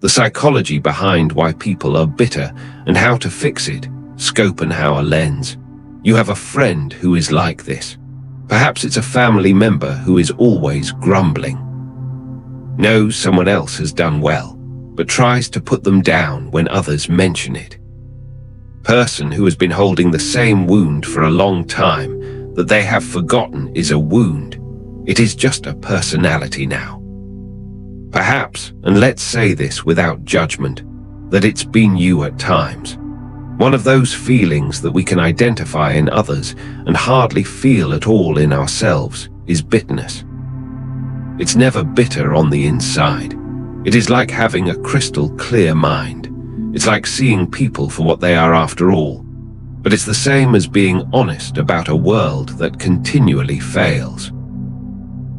The psychology behind why people are bitter and how to fix it, Schopenhauer lens. You have a friend who is like this. Perhaps it's a family member who is always grumbling. Knows someone else has done well, but tries to put them down when others mention it. Person who has been holding the same wound for a long time that they have forgotten is a wound. It is just a personality now. Perhaps, and let's say this without judgment, that it's been you at times. One of those feelings that we can identify in others and hardly feel at all in ourselves is bitterness. It's never bitter on the inside. It is like having a crystal clear mind. It's like seeing people for what they are after all. But it's the same as being honest about a world that continually fails.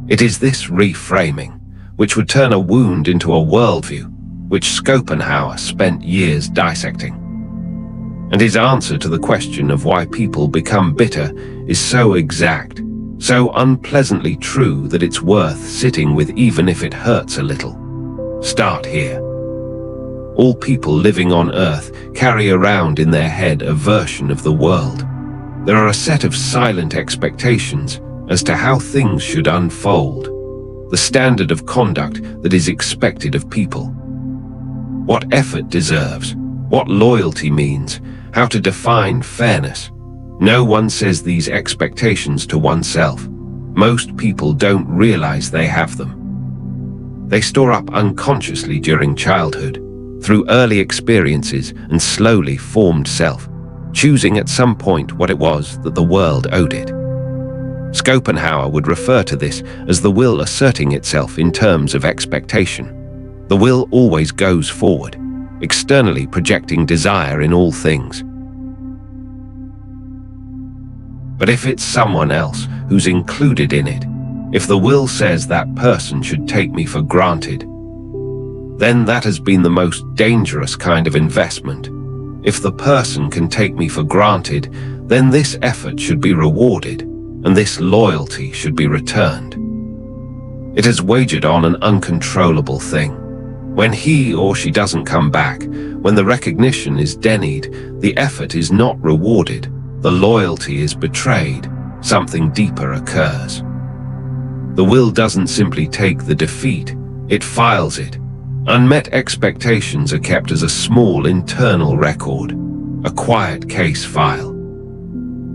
It is this reframing which would turn a wound into a worldview, which Schopenhauer spent years dissecting. And his answer to the question of why people become bitter is so exact, so unpleasantly true that it's worth sitting with even if it hurts a little. Start here. All people living on Earth carry around in their head a version of the world. There are a set of silent expectations as to how things should unfold, the standard of conduct that is expected of people. What effort deserves, what loyalty means, how to define fairness. No one says these expectations to oneself. Most people don't realize they have them. They store up unconsciously during childhood, through early experiences and slowly formed self, choosing at some point what it was that the world owed it. Schopenhauer would refer to this as the will asserting itself in terms of expectation. The will always goes forward, externally projecting desire in all things. But if it's someone else who's included in it, if the will says that person should take me for granted, then that has been the most dangerous kind of investment. If the person can take me for granted, then this effort should be rewarded, and this loyalty should be returned. It has wagered on an uncontrollable thing. When he or she doesn't come back, when the recognition is denied, the effort is not rewarded, the loyalty is betrayed, something deeper occurs. The will doesn't simply take the defeat, it files it. Unmet expectations are kept as a small internal record, a quiet case file.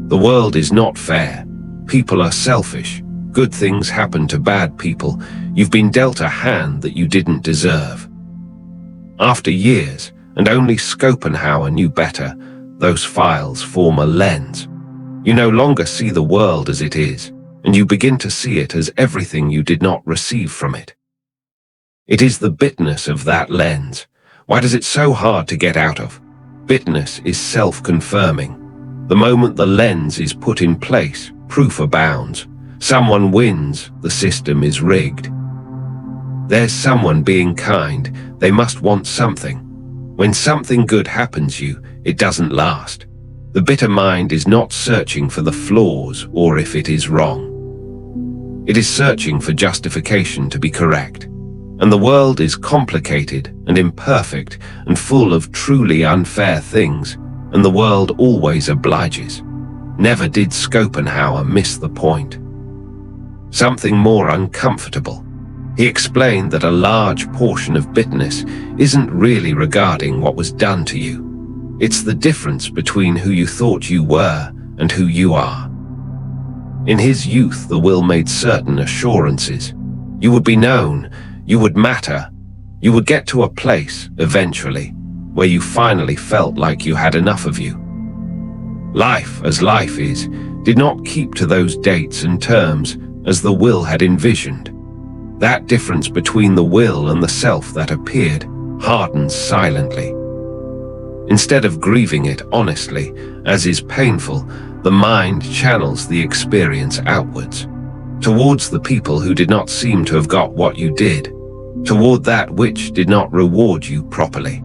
The world is not fair. People are selfish. Good things happen to bad people. You've been dealt a hand that you didn't deserve. After years, and only Schopenhauer knew better, those files form a lens. You no longer see the world as it is, and you begin to see it as everything you did not receive from it. It is the bitterness of that lens. Why is it so hard to get out of? Bitterness is self-confirming. The moment the lens is put in place, proof abounds. Someone wins, the system is rigged. There's someone being kind, they must want something. When something good happens you, it doesn't last. The bitter mind is not searching for the flaws or if it is wrong. It is searching for justification to be correct. And the world is complicated and imperfect and full of truly unfair things, and the world always obliges. Never did Schopenhauer miss the point. Something more uncomfortable. He explained that a large portion of bitterness isn't really regarding what was done to you. It's the difference between who you thought you were and who you are. In his youth, the will made certain assurances. You would be known, you would matter, you would get to a place, eventually, where you finally felt like you had enough of you. Life, as life is, did not keep to those dates and terms as the will had envisioned. That difference between the will and the self that appeared hardens silently. Instead of grieving it honestly, as is painful, the mind channels the experience outwards, towards the people who did not seem to have got what you did, toward that which did not reward you properly,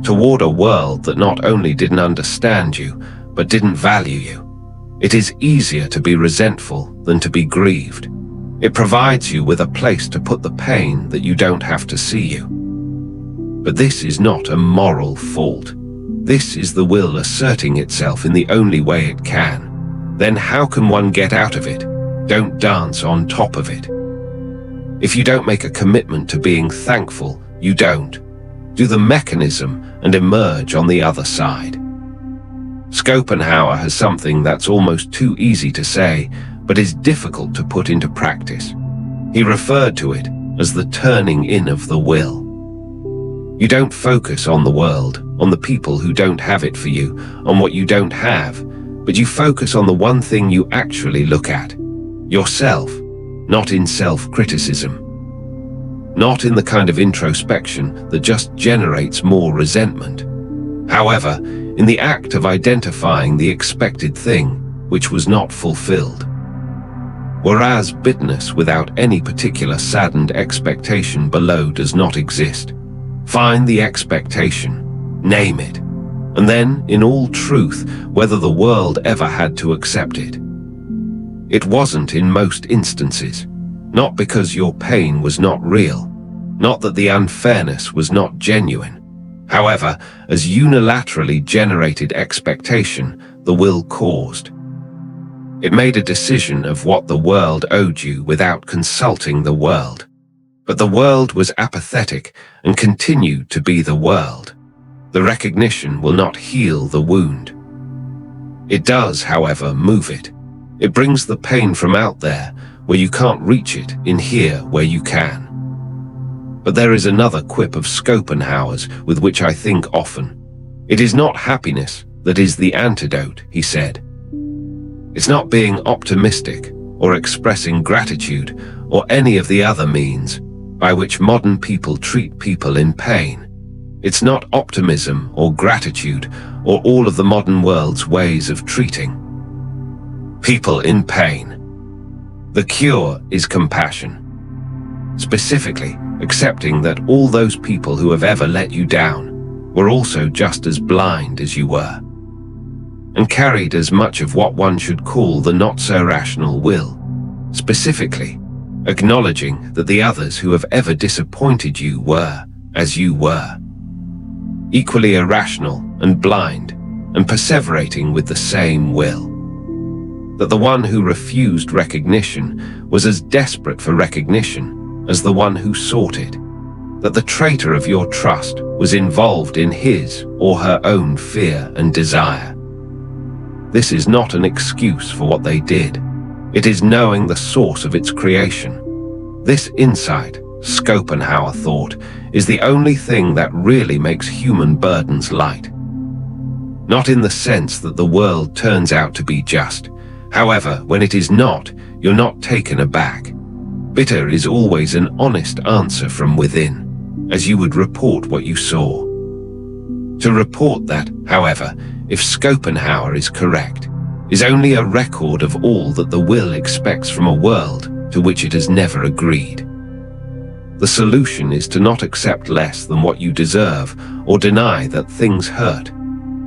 toward a world that not only didn't understand you, but didn't value you. It is easier to be resentful than to be grieved. It provides you with a place to put the pain that you don't have to see you. But this is not a moral fault. This is the will asserting itself in the only way it can. Then how can one get out of it? Don't dance on top of it. If you don't make a commitment to being thankful, you don't. Do the mechanism and emerge on the other side. Schopenhauer has something that's almost too easy to say, but is difficult to put into practice. He referred to it as the turning in of the will. You don't focus on the world, on the people who don't have it for you, on what you don't have, but you focus on the one thing you actually look at, yourself, not in self-criticism. Not in the kind of introspection that just generates more resentment. However, in the act of identifying the expected thing, which was not fulfilled. Whereas bitterness without any particular saddened expectation below does not exist. Find the expectation, name it, and then, in all truth, whether the world ever had to accept it. It wasn't in most instances, not because your pain was not real, not that the unfairness was not genuine. However, as unilaterally generated expectation, the will caused. It made a decision of what the world owed you without consulting the world. But the world was apathetic and continued to be the world. The recognition will not heal the wound. It does, however, move it. It brings the pain from out there, where you can't reach it, in here, where you can. But there is another quip of Schopenhauer's with which I think often. It is not happiness that is the antidote, he said. It's not being optimistic or expressing gratitude or any of the other means by which modern people treat people in pain. It's not optimism or gratitude or all of the modern world's ways of treating people in pain. The cure is compassion. Specifically, accepting that all those people who have ever let you down were also just as blind as you were, and carried as much of what one should call the not-so-rational will. Specifically, acknowledging that the others who have ever disappointed you were, as you were, equally irrational and blind, and perseverating with the same will. That the one who refused recognition was as desperate for recognition as the one who sought it. That the traitor of your trust was involved in his or her own fear and desire. This is not an excuse for what they did. It is knowing the source of its creation. This insight, Schopenhauer thought, is the only thing that really makes human burdens light. Not in the sense that the world turns out to be just. However, when it is not, you're not taken aback. Bitter is always an honest answer from within, as you would report what you saw. To report that, however, if Schopenhauer is correct, is only a record of all that the will expects from a world to which it has never agreed. The solution is to not accept less than what you deserve or deny that things hurt.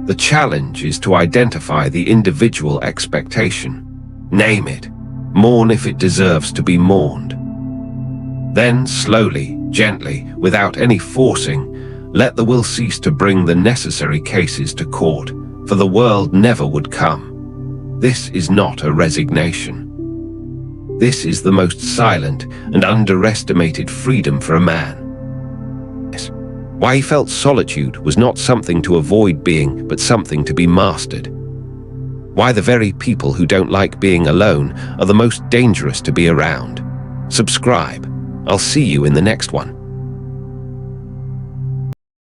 The challenge is to identify the individual expectation, name it, mourn if it deserves to be mourned. Then slowly, gently, without any forcing, let the will cease to bring the necessary cases to court, for the world never would come. This is not a resignation. This is the most silent and underestimated freedom for a man. Why he felt solitude was not something to avoid being, but something to be mastered. Why the very people who don't like being alone are the most dangerous to be around. Subscribe. I'll see you in the next one.